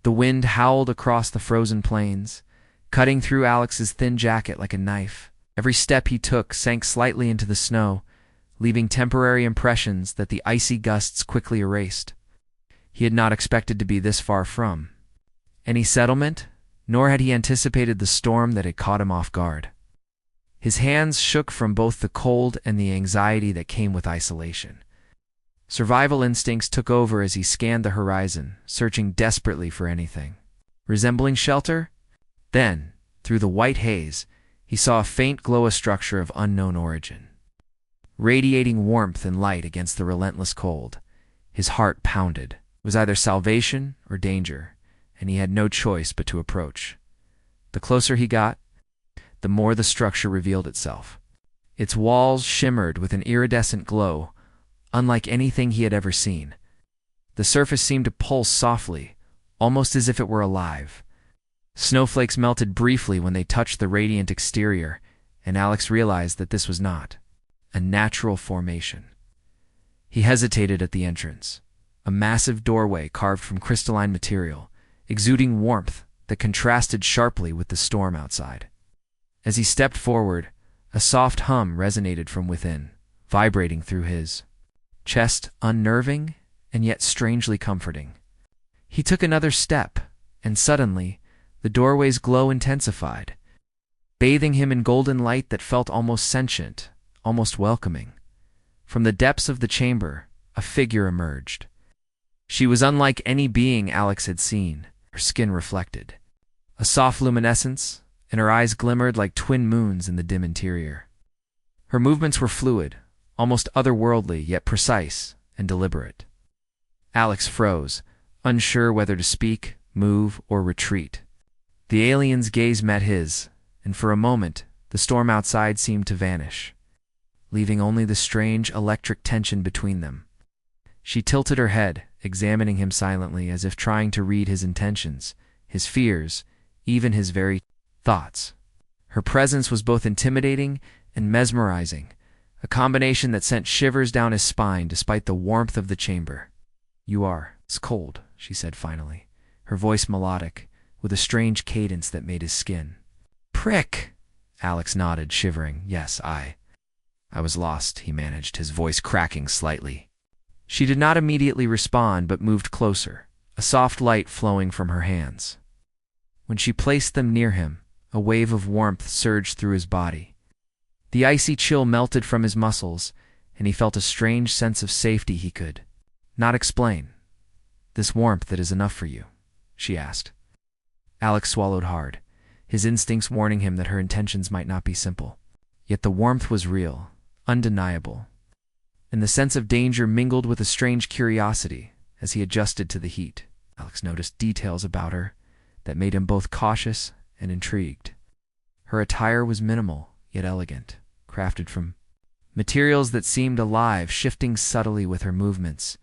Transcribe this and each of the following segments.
The wind howled across the frozen plains, cutting through Alex's thin jacket like a knife. Every step he took sank slightly into the snow, leaving temporary impressions that the icy gusts quickly erased. He had not expected to be this far from any settlement, nor had he anticipated the storm that had caught him off guard. His hands shook from both the cold and the anxiety that came with isolation. Survival instincts took over as he scanned the horizon, searching desperately for anything resembling shelter. Then, through the white haze, he saw a faint glow, a structure of unknown origin, radiating warmth and light against the relentless cold. His heart pounded. It was either salvation or danger, and he had no choice but to approach. The closer he got, the more the structure revealed itself. Its walls shimmered with an iridescent glow, unlike anything he had ever seen. The surface seemed to pulse softly, almost as if it were alive. Snowflakes melted briefly when they touched the radiant exterior, and Alex realized that this was not a natural formation. He hesitated at the entrance, a massive doorway carved from crystalline material, exuding warmth that contrasted sharply with the storm outside. As he stepped forward, a soft hum resonated from within, vibrating through his chest, unnerving and yet strangely comforting. He took another step, and suddenly, the doorway's glow intensified, bathing him in golden light that felt almost sentient, almost welcoming. From the depths of the chamber, a figure emerged. She was unlike any being Alex had seen. Her skin reflected a soft luminescence, and her eyes glimmered like twin moons in the dim interior. Her movements were fluid, almost otherworldly, yet precise and deliberate. Alex froze, unsure whether to speak, move, or retreat. The alien's gaze met his, and for a moment, the storm outside seemed to vanish, leaving only the strange electric tension between them. She tilted her head, examining him silently as if trying to read his intentions, his fears, even his very thoughts. Her presence was both intimidating and mesmerizing, a combination that sent shivers down his spine despite the warmth of the chamber. It's cold," she said finally, her voice melodic, with a strange cadence that made his skin prick. Alex nodded, shivering. "Yes, I was lost," he managed, his voice cracking slightly. She did not immediately respond, but moved closer, a soft light flowing from her hands. When she placed them near him, a wave of warmth surged through his body. The icy chill melted from his muscles, and he felt a strange sense of safety he could not explain. "This warmth that is enough for you?" she asked. Alex swallowed hard, his instincts warning him that her intentions might not be simple. Yet the warmth was real, undeniable, and the sense of danger mingled with a strange curiosity as he adjusted to the heat. Alex noticed details about her that made him both cautious and intrigued. Her attire was minimal, yet elegant, crafted from materials that seemed alive, shifting subtly with her movements.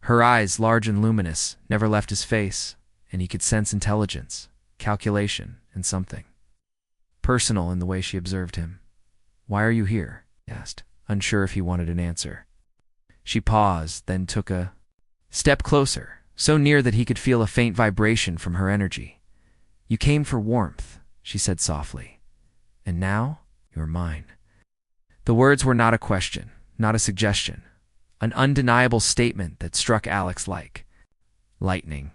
Her eyes, large and luminous, never left his face, and he could sense intelligence, calculation, and something personal in the way she observed him. "Why are you here?" he asked, unsure if he wanted an answer. She paused, then took a step closer, so near that he could feel a faint vibration from her energy. "You came for warmth," she said softly. "And now, you're mine." The words were not a question, not a suggestion, an undeniable statement that struck Alex like lightning.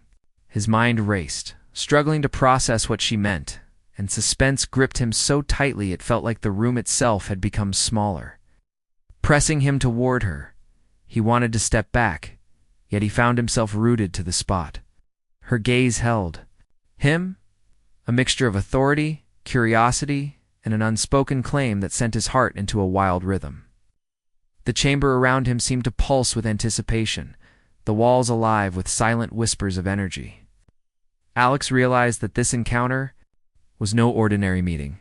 His mind raced, struggling to process what she meant, and suspense gripped him so tightly it felt like the room itself had become smaller, pressing him toward her. He wanted to step back, yet he found himself rooted to the spot. Her gaze held him, a mixture of authority, curiosity, and an unspoken claim that sent his heart into a wild rhythm. The chamber around him seemed to pulse with anticipation, the walls alive with silent whispers of energy. Alex realized that this encounter was no ordinary meeting.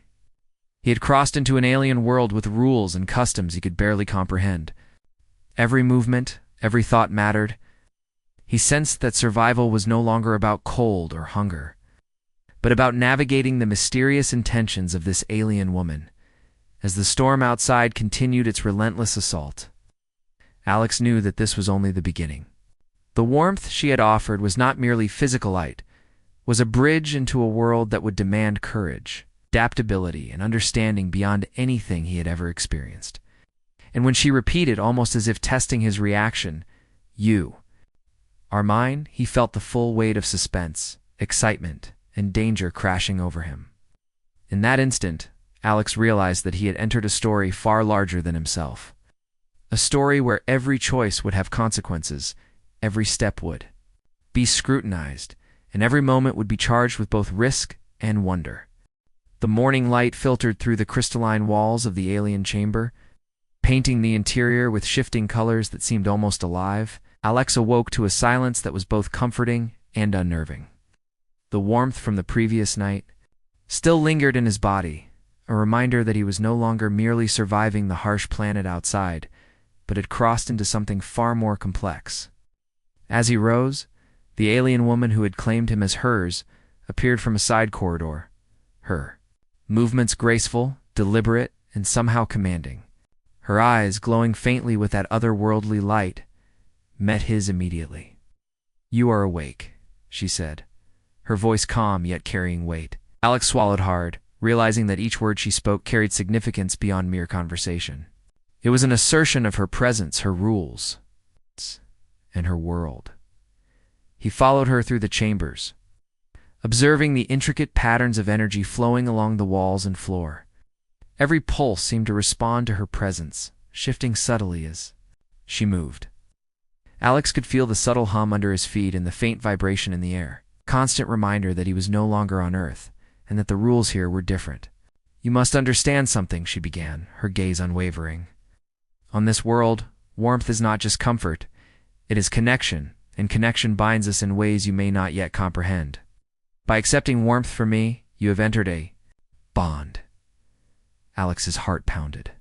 He had crossed into an alien world with rules and customs he could barely comprehend. Every movement, every thought mattered. He sensed that survival was no longer about cold or hunger, but about navigating the mysterious intentions of this alien woman. As the storm outside continued its relentless assault, Alex knew that this was only the beginning. The warmth she had offered was not merely physical light, was a bridge into a world that would demand courage, adaptability, and understanding beyond anything he had ever experienced. And when she repeated, almost as if testing his reaction, "You are mine," he felt the full weight of suspense, excitement, and danger crashing over him. In that instant, Alex realized that he had entered a story far larger than himself. A story where every choice would have consequences, every step would be scrutinized, and every moment would be charged with both risk and wonder. The morning light filtered through the crystalline walls of the alien chamber, painting the interior with shifting colors that seemed almost alive. Alex awoke to a silence that was both comforting and unnerving. The warmth from the previous night still lingered in his body, a reminder that he was no longer merely surviving the harsh planet outside, but had crossed into something far more complex. As he rose, the alien woman who had claimed him as hers appeared from a side corridor, her movements graceful, deliberate, and somehow commanding. Her eyes, glowing faintly with that otherworldly light, met his immediately. "You are awake," she said, her voice calm yet carrying weight. Alex swallowed hard, realizing that each word she spoke carried significance beyond mere conversation. It was an assertion of her presence, her rules, and her world. He followed her through the chambers, observing the intricate patterns of energy flowing along the walls and floor. Every pulse seemed to respond to her presence, shifting subtly as she moved. Alex could feel the subtle hum under his feet and the faint vibration in the air, constant reminder that he was no longer on Earth, and that the rules here were different. "You must understand something," she began, her gaze unwavering. "On this world, warmth is not just comfort, it is connection, and connection binds us in ways you may not yet comprehend. By accepting warmth from me, you have entered a bond." Alex's heart pounded.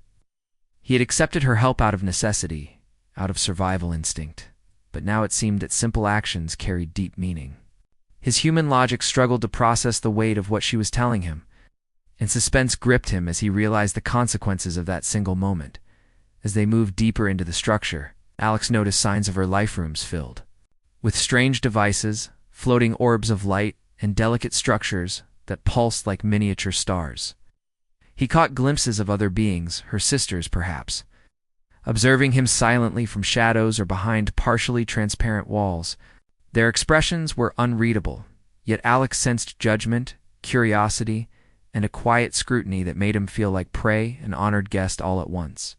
He had accepted her help out of necessity, out of survival instinct, but now it seemed that simple actions carried deep meaning. His human logic struggled to process the weight of what she was telling him, and suspense gripped him as he realized the consequences of that single moment. As they moved deeper into the structure, Alex noticed signs of her life rooms filled with strange devices, floating orbs of light, and delicate structures that pulsed like miniature stars. He caught glimpses of other beings, her sisters perhaps, observing him silently from shadows or behind partially transparent walls. Their expressions were unreadable, yet Alex sensed judgment, curiosity, and a quiet scrutiny that made him feel like prey and honored guest all at once.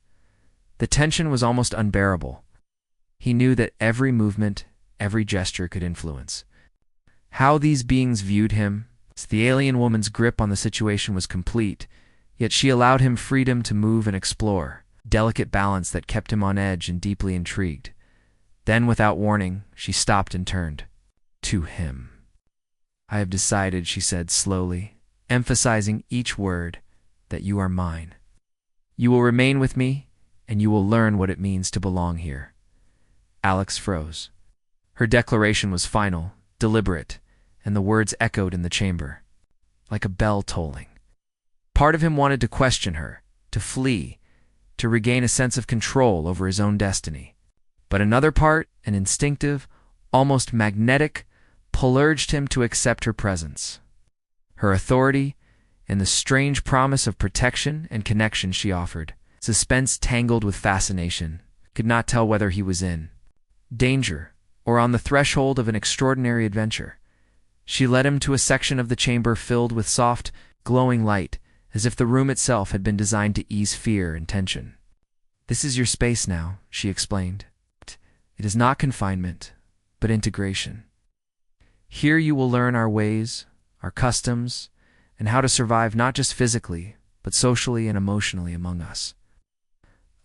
The tension was almost unbearable. He knew that every movement, every gesture could influence how these beings viewed him. The alien woman's grip on the situation was complete, yet she allowed him freedom to move and explore, delicate balance that kept him on edge and deeply intrigued. Then, without warning, she stopped and turned to him. "I have decided," she said slowly, emphasizing each word, "that you are mine. You will remain with me, and you will learn what it means to belong here." Alex froze. Her declaration was final, deliberate, and the words echoed in the chamber, like a bell tolling. Part of him wanted to question her, to flee, to regain a sense of control over his own destiny. But another part, an instinctive, almost magnetic pull, urged him to accept her presence, her authority, and the strange promise of protection and connection she offered. Suspense tangled with fascination, could not tell whether he was in danger or on the threshold of an extraordinary adventure. She led him to a section of the chamber filled with soft, glowing light, as if the room itself had been designed to ease fear and tension. "This is your space now," she explained. "It is not confinement, but integration. Here you will learn our ways, our customs, and how to survive not just physically, but socially and emotionally among us.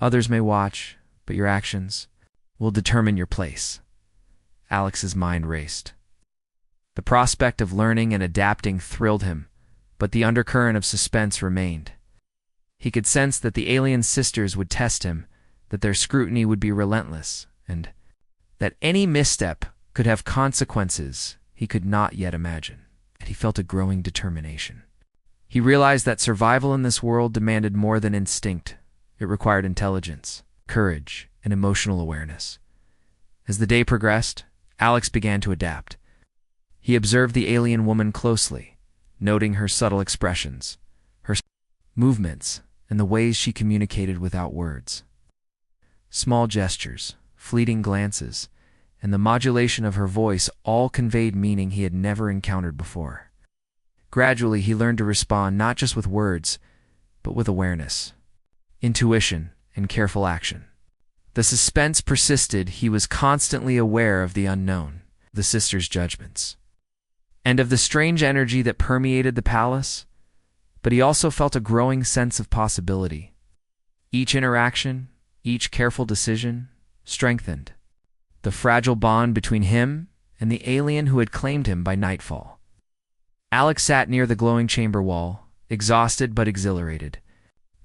Others may watch, but your actions will determine your place." Alex's mind raced. The prospect of learning and adapting thrilled him, but the undercurrent of suspense remained. He could sense that the alien sisters would test him, that their scrutiny would be relentless, and that any misstep could have consequences he could not yet imagine. And he felt a growing determination. He realized that survival in this world demanded more than instinct. It required intelligence, courage, and emotional awareness. As the day progressed, Alex began to adapt. He observed the alien woman closely, noting her subtle expressions, her movements, and the ways she communicated without words. Small gestures, fleeting glances, and the modulation of her voice all conveyed meaning he had never encountered before. Gradually, he learned to respond not just with words, but with awareness, intuition, and careful action. The suspense persisted. He was constantly aware of the unknown, the sisters' judgments, and of the strange energy that permeated the palace, but he also felt a growing sense of possibility. Each interaction, each careful decision, strengthened the fragile bond between him and the alien who had claimed him by nightfall. Alex sat near the glowing chamber wall, exhausted but exhilarated.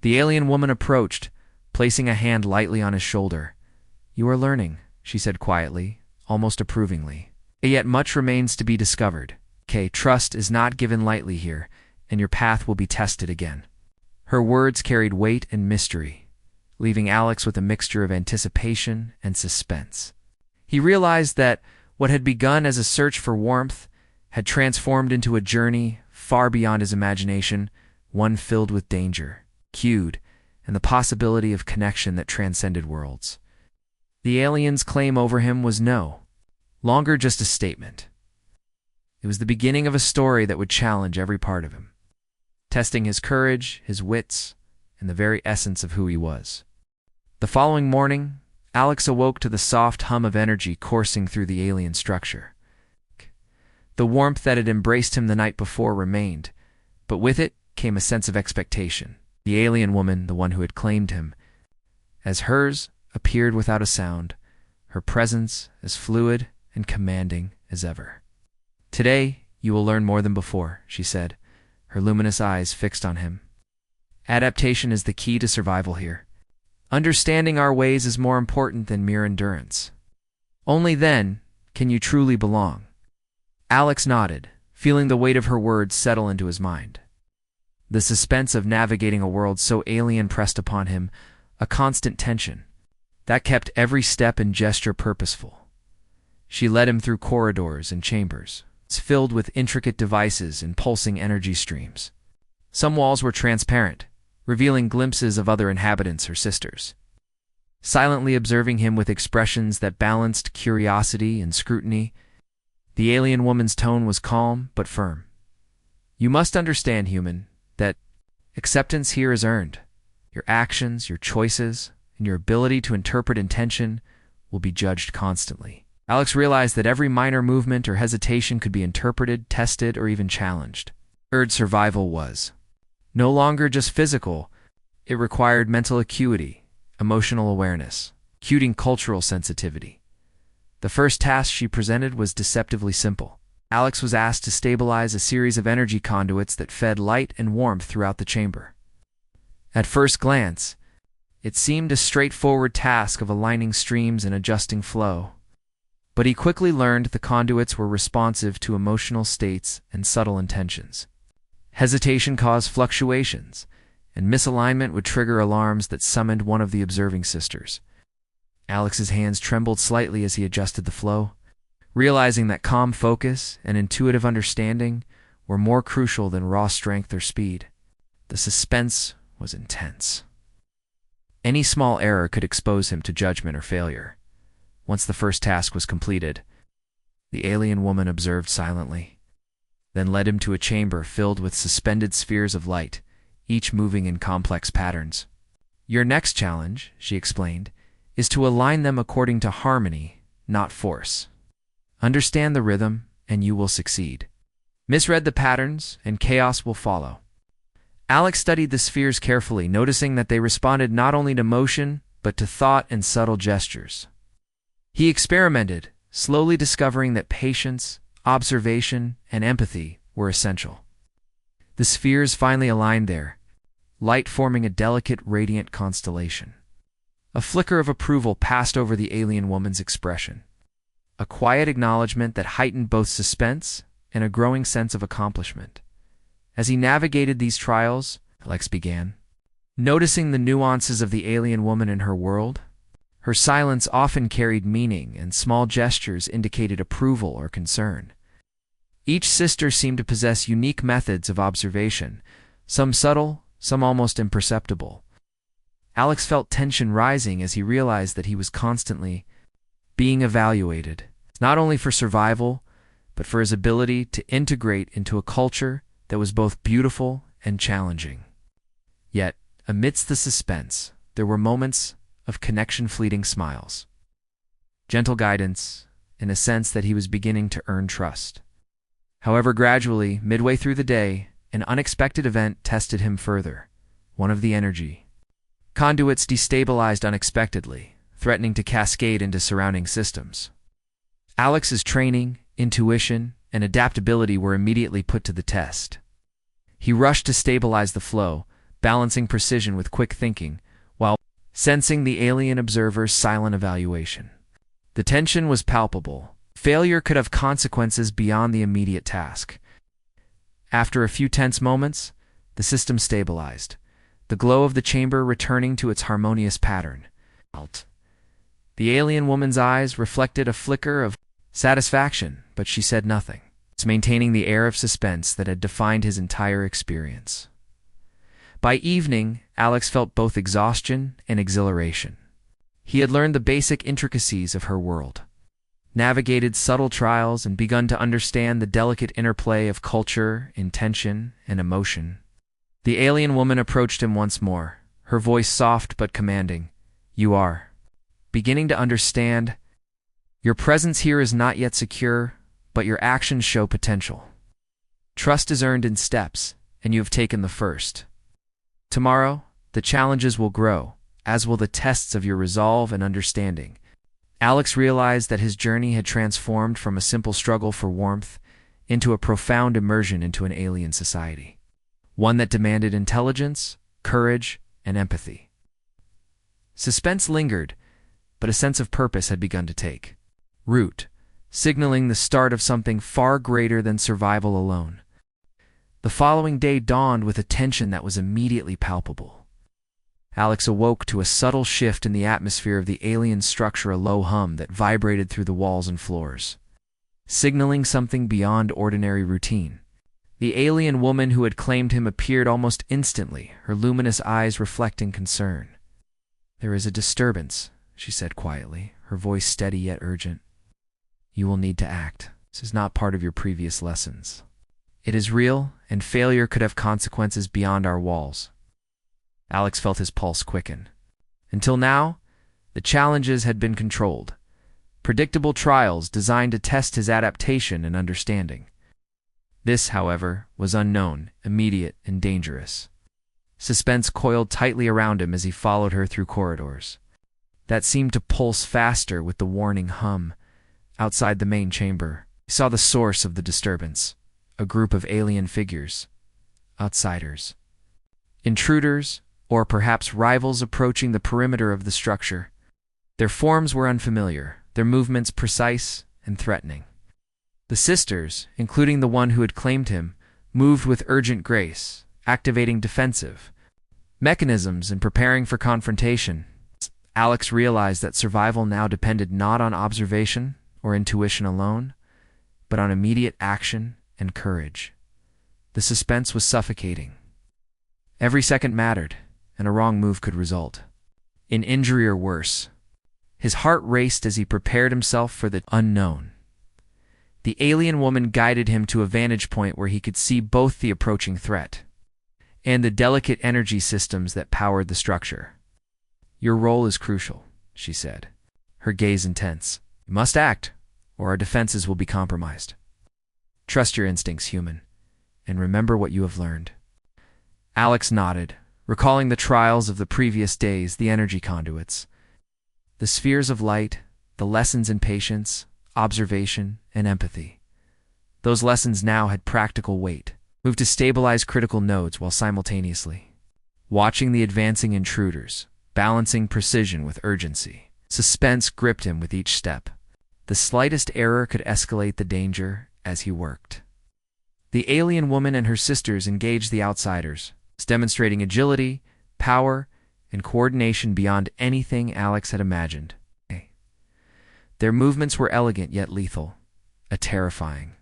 The alien woman approached, placing a hand lightly on his shoulder. "You are learning," she said quietly, almost approvingly. "Yet much remains to be discovered. Trust is not given lightly here, and your path will be tested again." Her words carried weight and mystery, leaving Alex with a mixture of anticipation and suspense. He realized that what had begun as a search for warmth had transformed into a journey far beyond his imagination, one filled with danger, cued, and the possibility of connection that transcended worlds. The alien's claim over him was no longer just a statement. It was the beginning of a story that would challenge every part of him, testing his courage, his wits, and the very essence of who he was. The following morning, Alex awoke to the soft hum of energy coursing through the alien structure. The warmth that had embraced him the night before remained, but with it came a sense of expectation. The alien woman, the one who had claimed him, as hers appeared without a sound, her presence as fluid and commanding as ever. "Today, you will learn more than before," she said, her luminous eyes fixed on him. "Adaptation is the key to survival here. Understanding our ways is more important than mere endurance. Only then can you truly belong." Alex nodded, feeling the weight of her words settle into his mind. The suspense of navigating a world so alien pressed upon him, a constant tension that kept every step and gesture purposeful. She led him through corridors and chambers, filled with intricate devices and pulsing energy streams. Some walls were transparent, revealing glimpses of other inhabitants or sisters. Silently observing him with expressions that balanced curiosity and scrutiny, the alien woman's tone was calm but firm. "You must understand, human, that acceptance here is earned. Your actions, your choices, and your ability to interpret intention will be judged constantly." Alex realized that every minor movement or hesitation could be interpreted, tested, or even challenged. Survival was no longer just physical. It required mental acuity, emotional awareness, and cultural sensitivity. The first task she presented was deceptively simple. Alex was asked to stabilize a series of energy conduits that fed light and warmth throughout the chamber. At first glance, it seemed a straightforward task of aligning streams and adjusting flow. But he quickly learned the conduits were responsive to emotional states and subtle intentions. Hesitation caused fluctuations, and misalignment would trigger alarms that summoned one of the observing sisters. Alex's hands trembled slightly as he adjusted the flow, realizing that calm focus and intuitive understanding were more crucial than raw strength or speed. The suspense was intense. Any small error could expose him to judgment or failure. Once the first task was completed, the alien woman observed silently, then led him to a chamber filled with suspended spheres of light, each moving in complex patterns. "Your next challenge," she explained, "is to align them according to harmony, not force. Understand the rhythm, and you will succeed. Misread the patterns, and chaos will follow." Alex studied the spheres carefully, noticing that they responded not only to motion, but to thought and subtle gestures. He experimented, slowly discovering that patience, observation, and empathy were essential. The spheres finally aligned there, light forming a delicate, radiant constellation. A flicker of approval passed over the alien woman's expression, a quiet acknowledgement that heightened both suspense and a growing sense of accomplishment. As he navigated these trials, Alex began noticing the nuances of the alien woman in her world. Her silence often carried meaning, and small gestures indicated approval or concern. Each sister seemed to possess unique methods of observation, some subtle, some almost imperceptible. Alex felt tension rising as he realized that he was constantly being evaluated, not only for survival, but for his ability to integrate into a culture that was both beautiful and challenging. Yet, amidst the suspense, there were moments of connection, fleeting smiles, gentle guidance, and a sense that he was beginning to earn trust. However, gradually, midway through the day, an unexpected event tested him further. One of the energy conduits destabilized unexpectedly, threatening to cascade into surrounding systems. Alex's training, intuition, and adaptability were immediately put to the test. He rushed to stabilize the flow, balancing precision with quick thinking, while sensing the alien observer's silent evaluation. The tension was palpable. Failure could have consequences beyond the immediate task. After a few tense moments, the system stabilized, the glow of the chamber returning to its harmonious pattern. The alien woman's eyes reflected a flicker of satisfaction, but she said nothing, maintaining the air of suspense that had defined his entire experience. By evening, Alex felt both exhaustion and exhilaration. He had learned the basic intricacies of her world, navigated subtle trials, and begun to understand the delicate interplay of culture, intention, and emotion. The alien woman approached him once more, her voice soft but commanding. "You are beginning to understand. Your presence here is not yet secure, but your actions show potential. Trust is earned in steps, and you have taken the first. Tomorrow, the challenges will grow, as will the tests of your resolve and understanding." Alex realized that his journey had transformed from a simple struggle for warmth into a profound immersion into an alien society, one that demanded intelligence, courage, and empathy. Suspense lingered, but a sense of purpose had begun to take root, signaling the start of something far greater than survival alone. The following day dawned with a tension that was immediately palpable. Alex awoke to a subtle shift in the atmosphere of the alien structure, a low hum that vibrated through the walls and floors, signaling something beyond ordinary routine. The alien woman who had claimed him appeared almost instantly, her luminous eyes reflecting concern. "There is a disturbance," she said quietly, her voice steady yet urgent. "You will need to act. This is not part of your previous lessons. It is real, and failure could have consequences beyond our walls." Alex felt his pulse quicken. Until now, the challenges had been controlled, predictable trials designed to test his adaptation and understanding. This, however, was unknown, immediate, and dangerous. Suspense coiled tightly around him as he followed her through corridors that seemed to pulse faster with the warning hum. Outside the main chamber, he saw the source of the disturbance, a group of alien figures, outsiders, intruders, or perhaps rivals approaching the perimeter of the structure. Their forms were unfamiliar, their movements precise and threatening. The sisters, including the one who had claimed him, moved with urgent grace, activating defensive mechanisms and preparing for confrontation. Alex realized that survival now depended not on observation or intuition alone, but on immediate action and courage. The suspense was suffocating. Every second mattered, and a wrong move could result in injury or worse. His heart raced as he prepared himself for the unknown. The alien woman guided him to a vantage point where he could see both the approaching threat and the delicate energy systems that powered the structure. "Your role is crucial," she said, her gaze intense. "You must act, or our defenses will be compromised. Trust your instincts, human, and remember what you have learned." Alex nodded, recalling the trials of the previous days, the energy conduits, the spheres of light, the lessons in patience, observation, and empathy. Those lessons now had practical weight, moved to stabilize critical nodes while simultaneously watching the advancing intruders, balancing precision with urgency. Suspense gripped him with each step. The slightest error could escalate the danger as he worked. The alien woman and her sisters engaged the outsiders, demonstrating agility, power, and coordination beyond anything Alex had imagined. Their movements were elegant yet lethal, a terrifying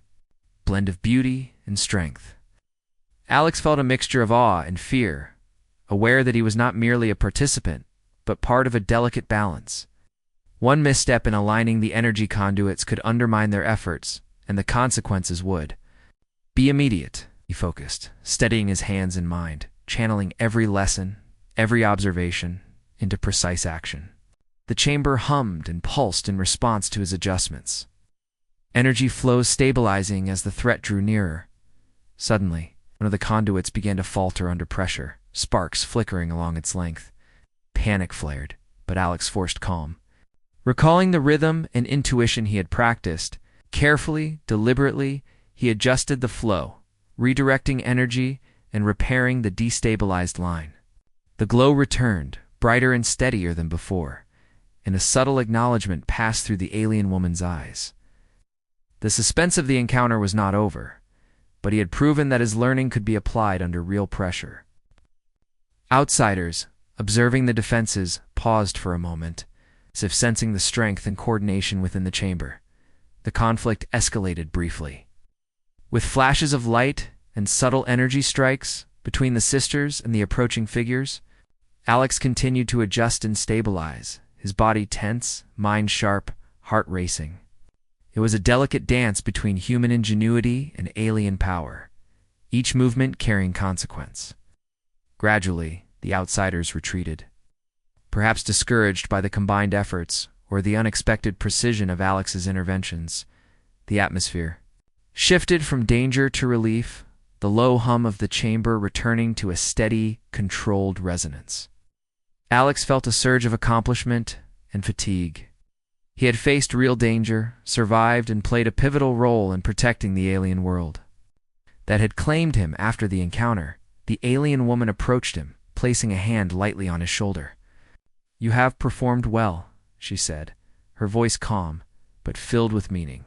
blend of beauty and strength. Alex felt a mixture of awe and fear, aware that he was not merely a participant, but part of a delicate balance. One misstep in aligning the energy conduits could undermine their efforts, and the consequences would be immediate. He focused, steadying his hands and mind, channeling every lesson, every observation, into precise action. The chamber hummed and pulsed in response to his adjustments. Energy flows stabilizing as the threat drew nearer. Suddenly, one of the conduits began to falter under pressure, sparks flickering along its length. Panic flared, but Alex forced calm. Recalling the rhythm and intuition he had practiced, carefully, deliberately, he adjusted the flow, redirecting energy and repairing the destabilized line. The glow returned, brighter and steadier than before, and a subtle acknowledgement passed through the alien woman's eyes. The suspense of the encounter was not over, but he had proven that his learning could be applied under real pressure. Outsiders, observing the defenses, paused for a moment, as if sensing the strength and coordination within the chamber. The conflict escalated briefly. With flashes of light and subtle energy strikes between the sisters and the approaching figures, Alex continued to adjust and stabilize, his body tense, mind sharp, heart racing. It was a delicate dance between human ingenuity and alien power, each movement carrying consequence. Gradually, the outsiders retreated, perhaps discouraged by the combined efforts or the unexpected precision of Alex's interventions. The atmosphere shifted from danger to relief, the low hum of the chamber returning to a steady, controlled resonance. Alex felt a surge of accomplishment and fatigue. He had faced real danger, survived, and played a pivotal role in protecting the alien world that had claimed him. After the encounter, the alien woman approached him, placing a hand lightly on his shoulder. "You have performed well," she said, her voice calm, but filled with meaning.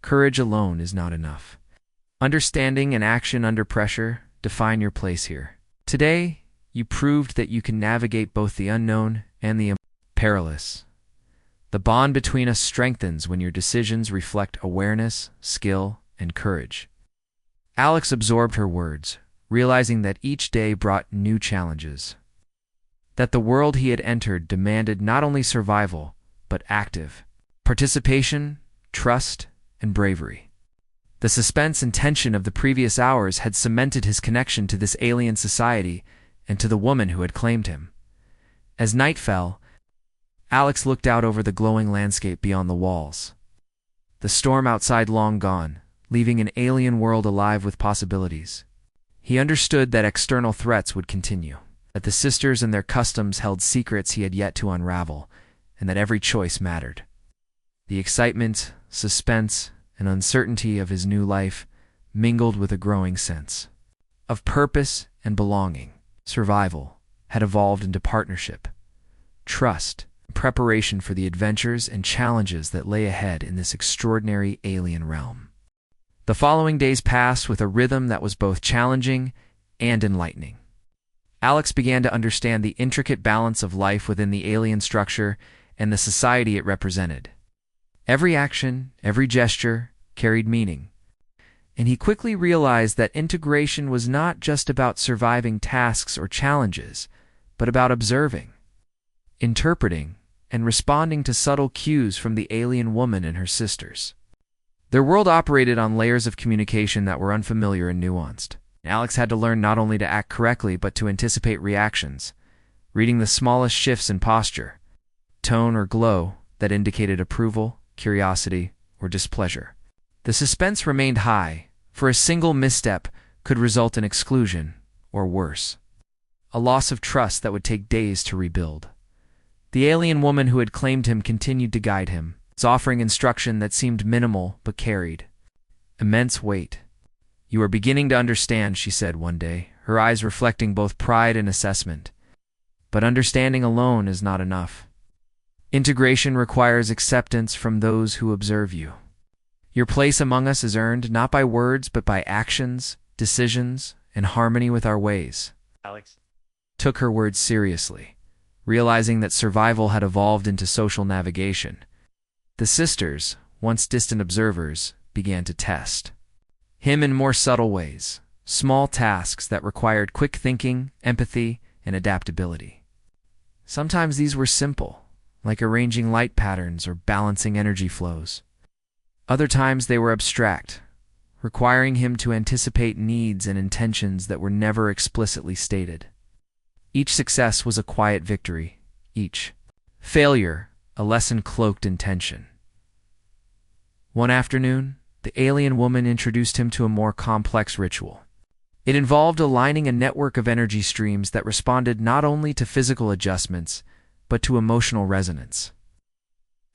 "Courage alone is not enough. Understanding and action under pressure define your place here. Today, you proved that you can navigate both the unknown and the perilous. The bond between us strengthens when your decisions reflect awareness, skill, and courage." Alex absorbed her words, realizing that each day brought new challenges, that the world he had entered demanded not only survival, but active participation, trust, and bravery. The suspense and tension of the previous hours had cemented his connection to this alien society and to the woman who had claimed him. As night fell, Alex looked out over the glowing landscape beyond the walls. The storm outside long gone, leaving an alien world alive with possibilities. He understood that external threats would continue, that the sisters and their customs held secrets he had yet to unravel, and that every choice mattered. The excitement, suspense, and uncertainty of his new life mingled with a growing sense of purpose and belonging. Survival had evolved into partnership, trust, and preparation for the adventures and challenges that lay ahead in this extraordinary alien realm. The following days passed with a rhythm that was both challenging and enlightening. Alex began to understand the intricate balance of life within the alien structure and the society it represented. Every action, every gesture carried meaning, and he quickly realized that integration was not just about surviving tasks or challenges, but about observing, interpreting, and responding to subtle cues from the alien woman and her sisters. Their world operated on layers of communication that were unfamiliar and nuanced. Alex had to learn not only to act correctly, but to anticipate reactions, reading the smallest shifts in posture, tone, or glow that indicated approval, curiosity, or displeasure. The suspense remained high, for a single misstep could result in exclusion, or worse, a loss of trust that would take days to rebuild. The alien woman who had claimed him continued to guide him, offering instruction that seemed minimal but carried immense weight. "You are beginning to understand," she said one day, her eyes reflecting both pride and assessment. "But understanding alone is not enough. Integration requires acceptance from those who observe you. Your place among us is earned not by words but by actions, decisions, and harmony with our ways." Alex took her words seriously, realizing that survival had evolved into social navigation. The sisters, once distant observers, began to test. him in more subtle ways, small tasks that required quick thinking, empathy, and adaptability. Sometimes these were simple, like arranging light patterns or balancing energy flows. Other times they were abstract, requiring him to anticipate needs and intentions that were never explicitly stated. Each success was a quiet victory, each failure a lesson cloaked in tension. One afternoon, the alien woman introduced him to a more complex ritual. It involved aligning a network of energy streams that responded not only to physical adjustments, but to emotional resonance.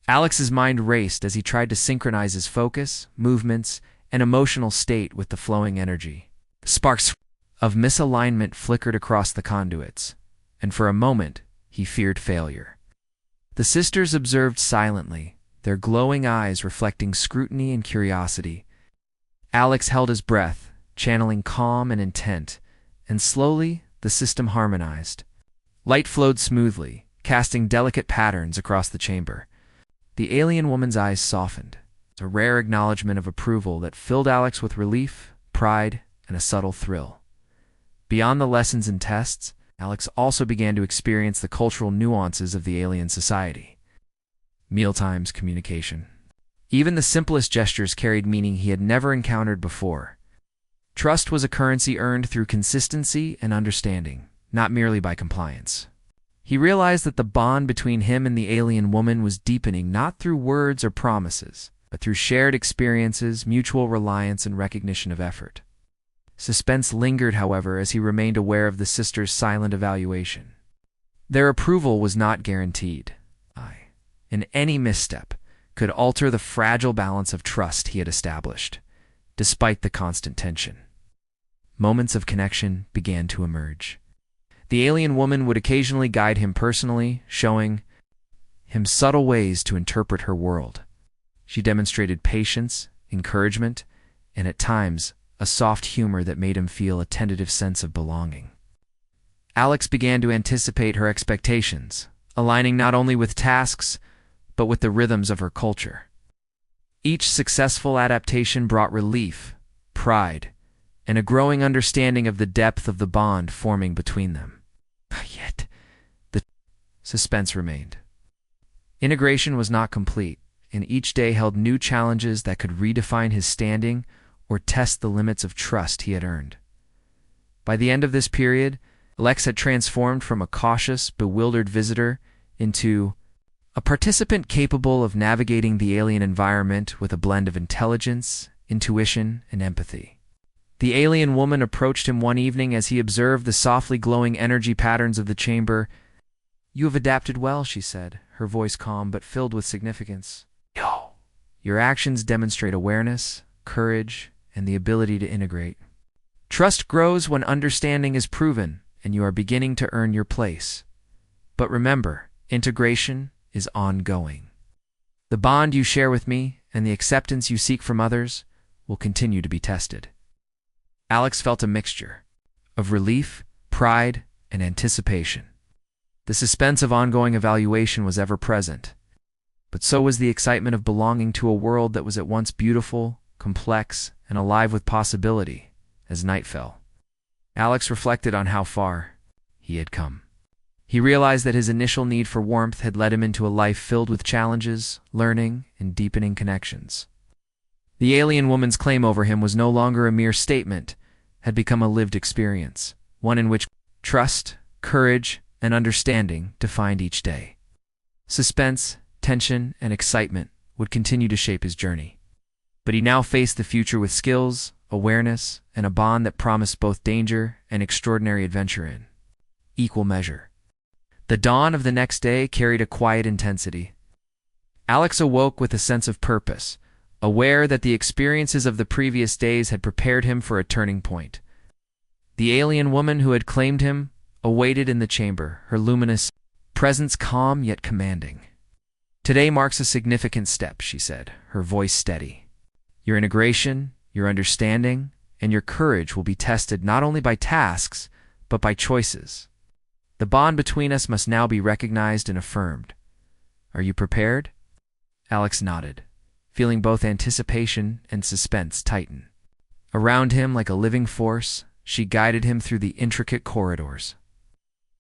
Alex's mind raced as he tried to synchronize his focus, movements, and emotional state with the flowing energy. Sparks of misalignment flickered across the conduits, and for a moment he feared failure. The sisters observed silently, their glowing eyes reflecting scrutiny and curiosity. Alex held his breath, channeling calm and intent, and slowly the system harmonized. Light flowed smoothly, casting delicate patterns across the chamber. The alien woman's eyes softened, a rare acknowledgement of approval that filled Alex with relief, pride, and a subtle thrill. Beyond the lessons and tests, Alex also began to experience the cultural nuances of the alien society. Mealtimes, communication. Even the simplest gestures carried meaning he had never encountered before. Trust was a currency earned through consistency and understanding, not merely by compliance. He realized that the bond between him and the alien woman was deepening not through words or promises, but through shared experiences, mutual reliance, and recognition of effort. Suspense lingered, however, as he remained aware of the sisters' silent evaluation. Their approval was not guaranteed. And any misstep could alter the fragile balance of trust he had established, despite the constant tension. Moments of connection began to emerge. The alien woman would occasionally guide him personally, showing him subtle ways to interpret her world. She demonstrated patience, encouragement, and at times a soft humor that made him feel a tentative sense of belonging. Alex began to anticipate her expectations, aligning not only with tasks, but with the rhythms of her culture. Each successful adaptation brought relief, pride, and a growing understanding of the depth of the bond forming between them. Yet, the suspense remained. Integration was not complete, and each day held new challenges that could redefine his standing or test the limits of trust he had earned. By the end of this period, Alex had transformed from a cautious, bewildered visitor into a participant capable of navigating the alien environment with a blend of intelligence, intuition, and empathy. The alien woman approached him one evening as he observed the softly glowing energy patterns of the chamber. "You have adapted well," she said, her voice calm but filled with significance. "Your actions demonstrate awareness, courage, and the ability to integrate. Trust grows when understanding is proven, and you are beginning to earn your place. But remember, integration is ongoing. The bond you share with me and the acceptance you seek from others will continue to be tested." Alex felt a mixture of relief, pride, and anticipation. The suspense of ongoing evaluation was ever present, but so was the excitement of belonging to a world that was at once beautiful, complex, and alive with possibility. As night fell, Alex reflected on how far he had come. He realized that his initial need for warmth had led him into a life filled with challenges, learning, and deepening connections. The alien woman's claim over him was no longer a mere statement, had become a lived experience, one in which trust, courage, and understanding defined each day. Suspense, tension, and excitement would continue to shape his journey. But he now faced the future with skills, awareness, and a bond that promised both danger and extraordinary adventure in equal measure. The dawn of the next day carried a quiet intensity. Alex awoke with a sense of purpose, aware that the experiences of the previous days had prepared him for a turning point. The alien woman who had claimed him awaited in the chamber, her luminous presence calm yet commanding. "Today marks a significant step," she said, her voice steady. "Your integration, your understanding, and your courage will be tested not only by tasks, but by choices. The bond between us must now be recognized and affirmed. Are you prepared?" Alex nodded, feeling both anticipation and suspense tighten. Around him, like a living force, she guided him through the intricate corridors,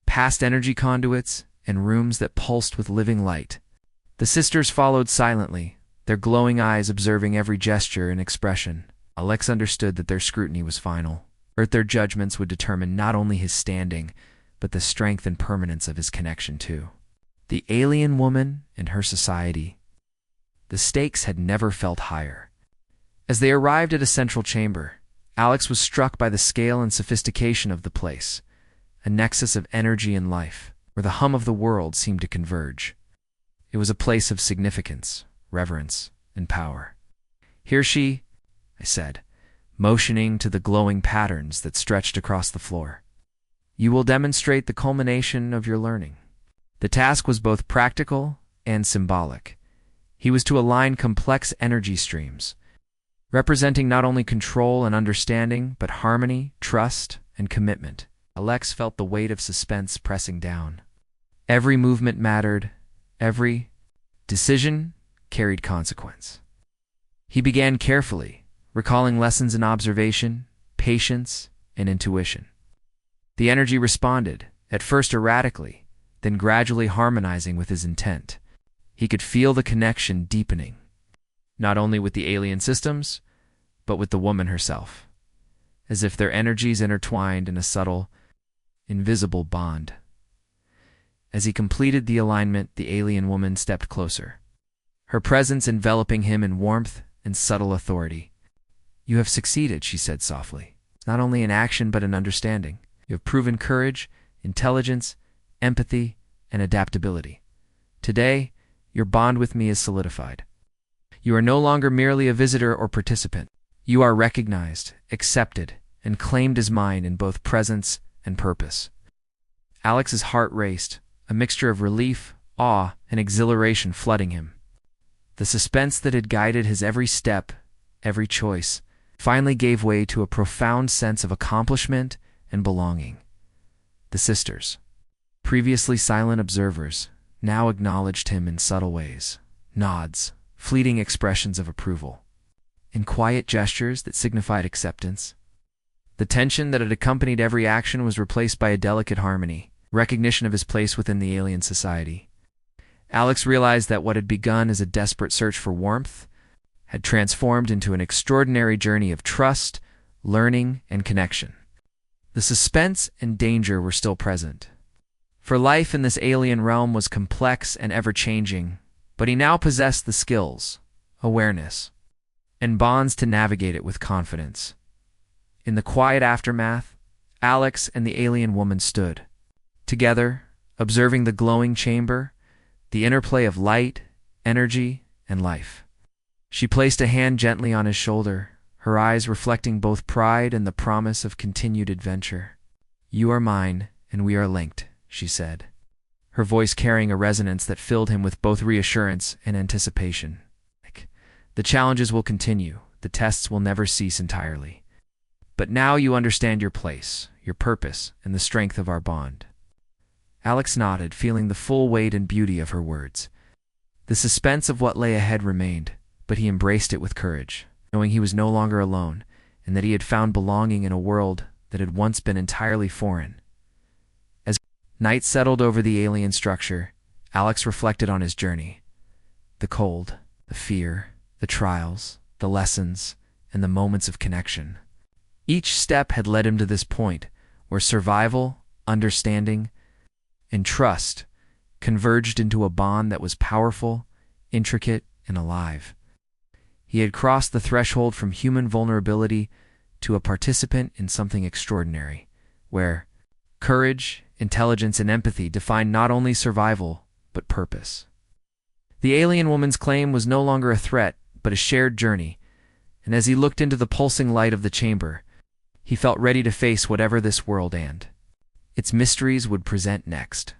past energy conduits and rooms that pulsed with living light. The sisters followed silently, their glowing eyes observing every gesture and expression. Alex understood that their scrutiny was final, or their judgments would determine not only his standing, but the strength and permanence of his connection too. The alien woman and her society. The stakes had never felt higher. As they arrived at a central chamber, Alex was struck by the scale and sophistication of the place, a nexus of energy and life, where the hum of the world seemed to converge. It was a place of significance, reverence, and power. "Here she," I said, motioning to the glowing patterns that stretched across the floor. "You will demonstrate the culmination of your learning." The task was both practical and symbolic. He was to align complex energy streams, representing not only control and understanding, but harmony, trust, and commitment. Alex felt the weight of suspense pressing down. Every movement mattered, every decision carried consequence. He began carefully, recalling lessons in observation, patience, and intuition. The energy responded, at first erratically, then gradually harmonizing with his intent. He could feel the connection deepening, not only with the alien systems, but with the woman herself, as if their energies intertwined in a subtle, invisible bond. As he completed the alignment, the alien woman stepped closer, her presence enveloping him in warmth and subtle authority. "You have succeeded," she said softly, "not only in action but in understanding. You have proven courage, intelligence, empathy, and adaptability. Today, your bond with me is solidified. You are no longer merely a visitor or participant. You are recognized, accepted, and claimed as mine in both presence and purpose." Alex's heart raced, a mixture of relief, awe, and exhilaration flooding him. The suspense that had guided his every step, every choice, finally gave way to a profound sense of accomplishment and belonging. The sisters, previously silent observers, now acknowledged him in subtle ways, nods, fleeting expressions of approval, and quiet gestures that signified acceptance. The tension that had accompanied every action was replaced by a delicate harmony, recognition of his place within the alien society. Alex realized that what had begun as a desperate search for warmth had transformed into an extraordinary journey of trust, learning, and connection. The suspense and danger were still present, for life in this alien realm was complex and ever-changing, but he now possessed the skills, awareness, and bonds to navigate it with confidence. In the quiet aftermath, Alex and the alien woman stood, together, observing the glowing chamber, the interplay of light, energy, and life. She placed a hand gently on his shoulder, her eyes reflecting both pride and the promise of continued adventure. "You are mine, and we are linked," she said, her voice carrying a resonance that filled him with both reassurance and anticipation. "The challenges will continue, the tests will never cease entirely. But now you understand your place, your purpose, and the strength of our bond." Alex nodded, feeling the full weight and beauty of her words. The suspense of what lay ahead remained, but he embraced it with courage, knowing he was no longer alone, and that he had found belonging in a world that had once been entirely foreign. As night settled over the alien structure, Alex reflected on his journey. The cold, the fear, the trials, the lessons, and the moments of connection. Each step had led him to this point, where survival, understanding, and trust converged into a bond that was powerful, intricate, and alive. He had crossed the threshold from human vulnerability to a participant in something extraordinary, where courage, intelligence, and empathy defined not only survival, but purpose. The alien woman's claim was no longer a threat, but a shared journey, and as he looked into the pulsing light of the chamber, he felt ready to face whatever this world and its mysteries would present next.